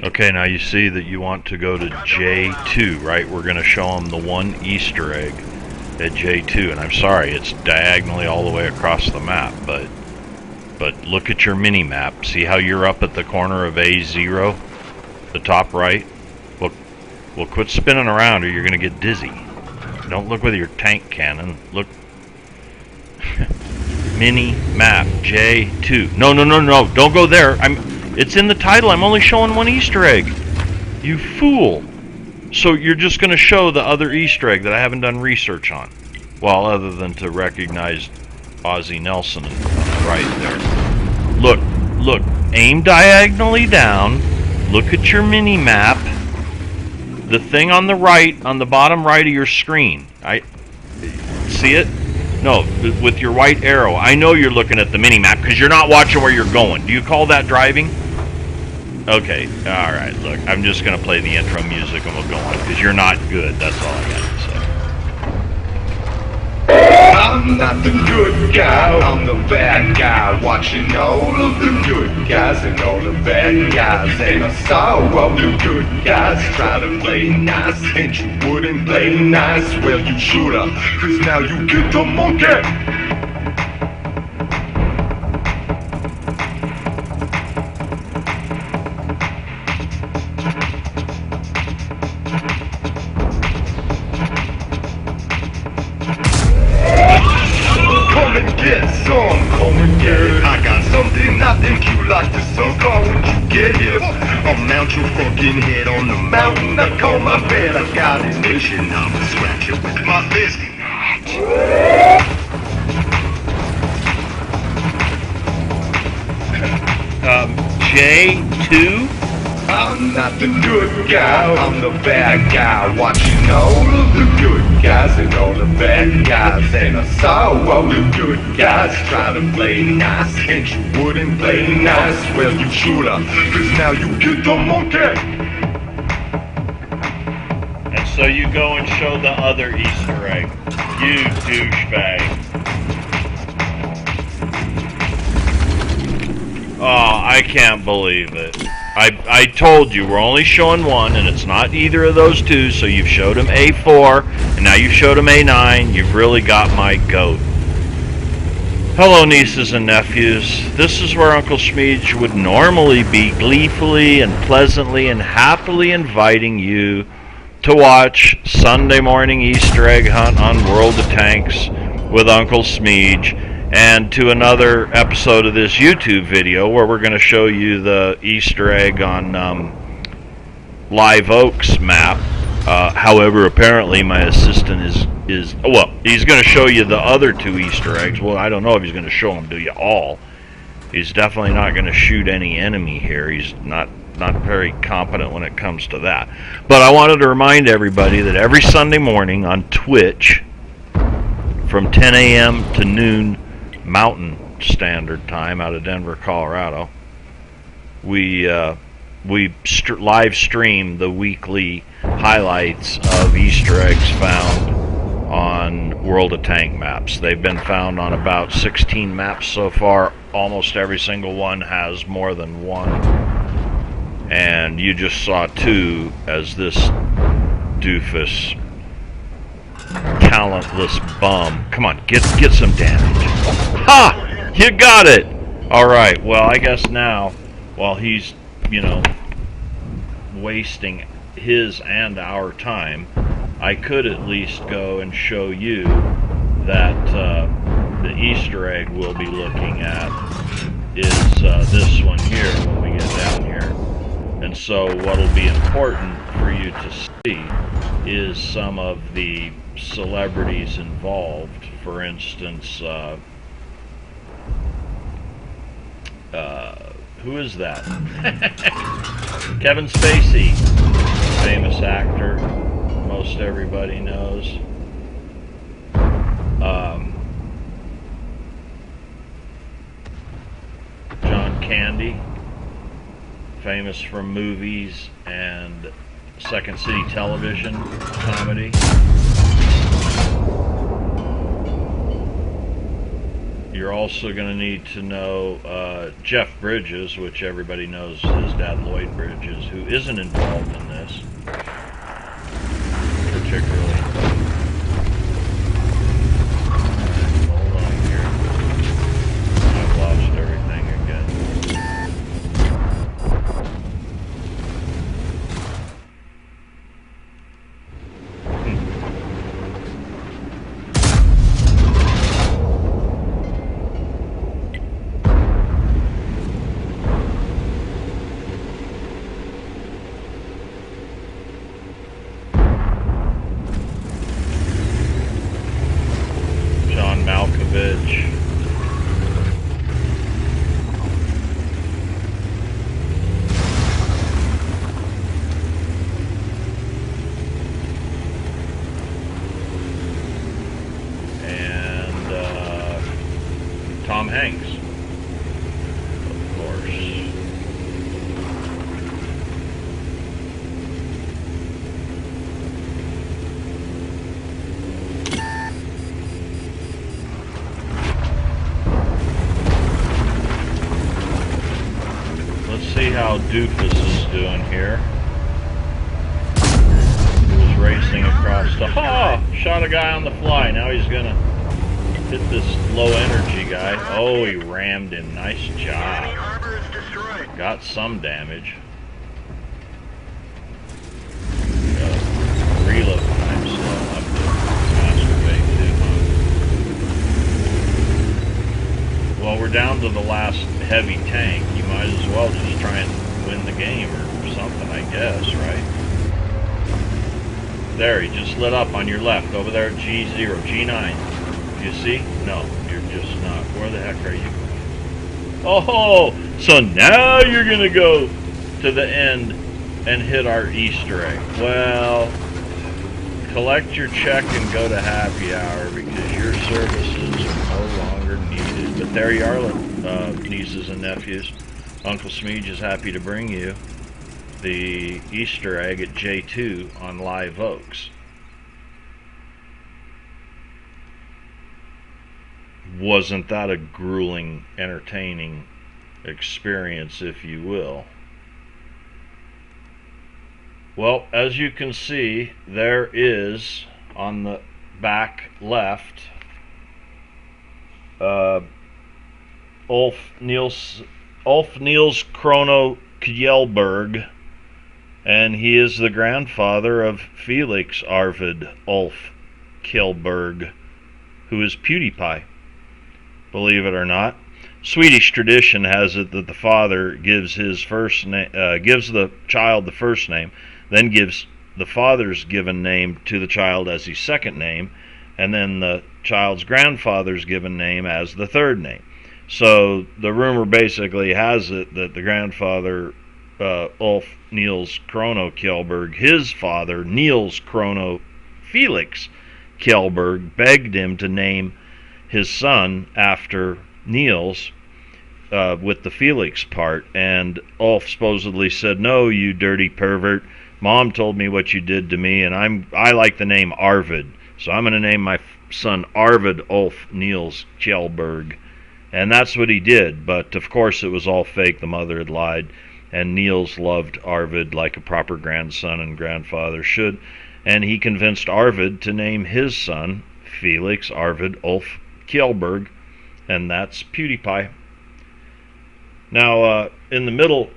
Okay, now you see that you want to go to J-2, right? We're going to show them the one Easter egg at J-2, and I'm sorry, it's diagonally all the way across the map, but look at your mini-map. See how you're up at the corner of A0, the top right? Well, quit spinning around or you're going to get dizzy. Don't look with your tank cannon. Look. Mini-map, J2. No, don't go there. It's in the title. I'm only showing one Easter egg. You fool. So you're just going to show the other Easter egg that I haven't done research on. Well, other than to recognize Ozzie Nelson right there. Look. Aim diagonally down. Look at your mini-map. The thing on the right, on the bottom right of your screen. See it? No, with your white arrow. I know you're looking at the mini-map because you're not watching where you're going. Do you call that driving? Okay, alright, look. I'm just going to play the intro music and we'll go on because you're not good. That's all I got to say. I'm not the good guy, I'm the bad guy. Watching all of the good guys and all the bad guys. And I saw all the good guys try to play nice, and you wouldn't play nice. Well, you shoulda, cause now you get the monkey. Come and get it. I got something I think you like to suck on when you get here. I'll mount your fucking head on the mountain I call my bed. I got a mission, I'ma scratch it with my fist. J2? I'm not the good guy, I'm the bad guy. Watching all of the good guys and all the bad guys. And I saw all the good guys try to play nice, and you wouldn't play nice. Well, you shoulda, cause now you get the monkey. And so you go and show the other Easter egg. You douchebag. Oh, I can't believe it. I told you we're only showing one, and it's not either of those two, so you've showed him A4, and now you've showed him A9. You've really got my goat. Hello, nieces and nephews. This is where Uncle Schmeej would normally be gleefully and pleasantly and happily inviting you to watch Sunday morning Easter egg hunt on World of Tanks with Uncle Schmeej, and to another episode of this YouTube video where we're going to show you the Easter egg on Live Oak's map. However, apparently my assistant is well, he's going to show you the other two Easter eggs. Well, I don't know if he's going to show them to you all. He's definitely not going to shoot any enemy here. He's not very competent when it comes to that. But I wanted to remind everybody that every Sunday morning on Twitch from 10 a.m. to noon Mountain Standard Time out of Denver, Colorado, we live stream the weekly highlights of Easter eggs found on World of Tank maps. They've been found on about 16 maps so far. Almost every single one has more than one. And you just saw two as this doofus, talentless bum. Come on, get some damage. Ha! You got it! Alright, well, I guess now, while he's, wasting his and our time, I could at least go and show you that the Easter egg we'll be looking at is this one here when we get down here. And so what'll be important for you to see is some of the celebrities involved. For instance, who is that? Kevin Spacey, famous actor, most everybody knows. John Candy, famous from movies and Second City television comedy. You're also going to need to know Jeff Bridges, which everybody knows his dad Lloyd Bridges, who isn't involved in this particularly. Hold on here. I've lost everything again. Malkovich. And Tom Hanks, of course. See how Doofus is doing here. He was racing across the... Shot a guy on the fly. Now he's gonna hit this low energy guy. Oh, he rammed him. Nice job. Got some damage. Reload time still. I'm masturbate too, huh? Well, we're down to the last heavy tank. You might as well just try and win the game or something, I guess, right? There, he just lit up on your left, over there at G0, G9. Do you see? No, you're just not. Where the heck are you going? Oh, so now you're going to go to the end and hit our Easter egg. Well, collect your check and go to happy hour because your services are no longer needed. But there you are, nieces and nephews. Uncle Smeej is happy to bring you the Easter egg at J-2 on Live Oaks. Wasn't that a grueling, entertaining experience, if you will? Well, as you can see, there is, on the back left, Ulf Niels Chrono Kjellberg, and he is the grandfather of Felix Arvid Ulf Kjellberg, who is Pewdie Pie. Believe it or not, Swedish tradition has it that the father gives his first gives the child the first name, then gives the father's given name to the child as his second name, and then the child's grandfather's given name as the third name. So the rumor basically has it that the grandfather, Ulf Niels Chrono Kjellberg, his father, Niels Chrono Felix Kjellberg, begged him to name his son after Niels, with the Felix part, and Ulf supposedly said, "No, you dirty pervert. Mom told me what you did to me, and I like the name Arvid, so I'm going to name my son Arvid Ulf Niels Kjellberg." And that's what he did, but of course it was all fake. The mother had lied, and Niels loved Arvid like a proper grandson and grandfather should, and he convinced Arvid to name his son Felix Arvid Ulf Kjellberg, and that's Pewdie Pie. Now, in the middle,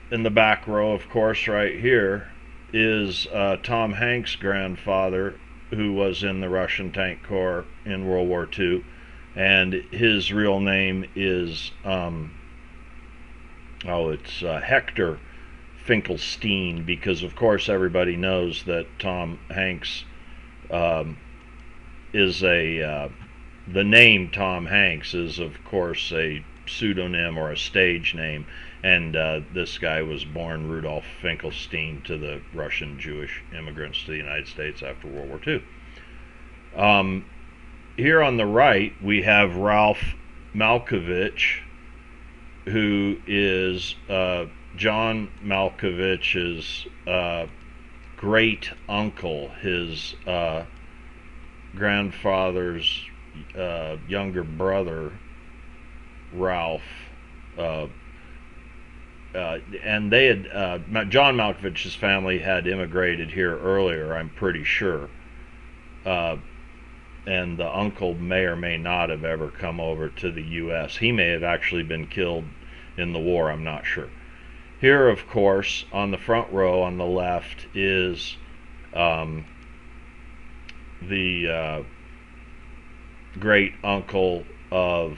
in the back row, of course, right here, is Tom Hanks' grandfather, who was in the Russian Tank Corps in World War II, and his real name is, it's Hector Finkelstein, because, of course, everybody knows that Tom Hanks is the name Tom Hanks is, of course, a pseudonym or a stage name, and this guy was born Rudolf Finkelstein to the Russian Jewish immigrants to the United States after World War II. Here on the right we have Ralph Malkovich, who is John Malkovich's great uncle, his grandfather's younger brother, Ralph, uh, and they had John Malkovich's family had immigrated here earlier, I'm pretty sure, and the uncle may or may not have ever come over to the U.S. He may have actually been killed in the war, I'm not sure. Here, of course, on the front row on the left is the great uncle of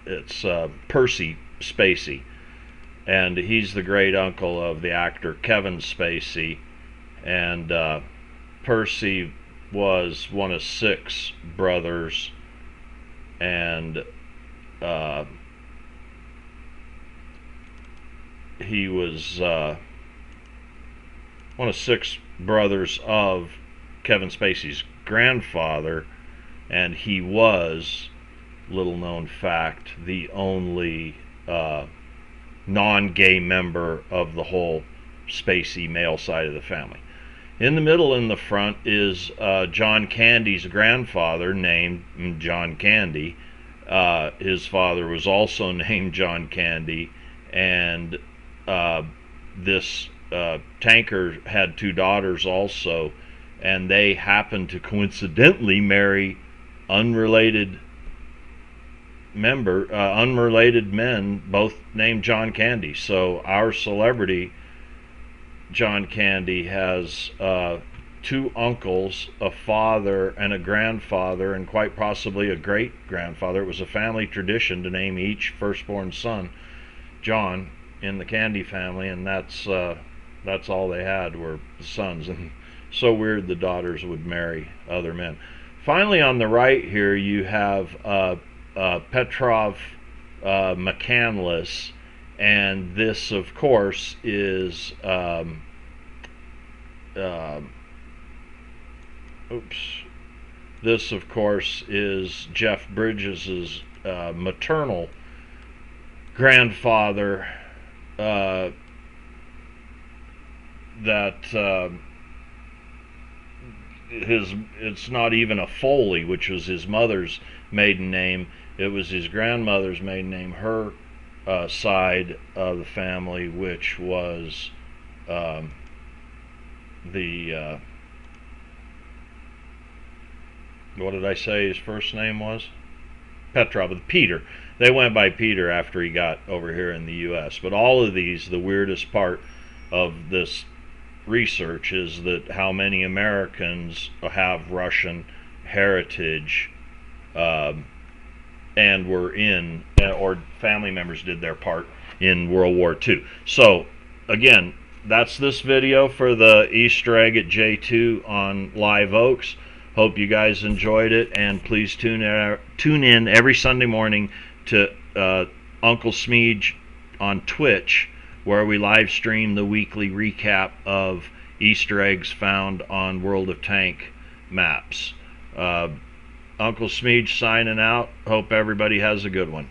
it's Percy Spacey, and he's the great uncle of the actor Kevin Spacey, and Percy was one of 6 brothers, and he was one of 6 brothers of Kevin Spacey's grandfather, and he was, little known fact, the only non-gay member of the whole Spacey male side of the family. In the middle in the front is John Candy's grandfather, named John Candy. His father was also named John Candy, and this tanker had 2 daughters also, and they happened to coincidentally marry unrelated men, both named John Candy. So our celebrity John Candy has 2 uncles, a father and a grandfather, and quite possibly a great-grandfather. It was a family tradition to name each firstborn son John in the Candy family, and that's all they had were sons. And so weird the daughters would marry other men. Finally, on the right here, you have Petrov McCandless, and this, of course, is this, of course, is Jeff Bridges' maternal grandfather. It's not even a Foley, which was his mother's maiden name. It was his grandmother's maiden name, her side of the family, which was what did I say his first name was? Petrov, Peter. They went by Peter after he got over here in the U.S. But all of these, the weirdest part of this research is that how many Americans have Russian heritage and were in, or family members did their part in World War II. So again, that's this video for the Easter egg at J-2 on Live Oaks. Hope you guys enjoyed it, and please tune in every Sunday morning to Uncle Smeej on Twitch, where we live stream the weekly recap of Easter eggs found on World of Tank maps. Uncle Smeej signing out. Hope everybody has a good one.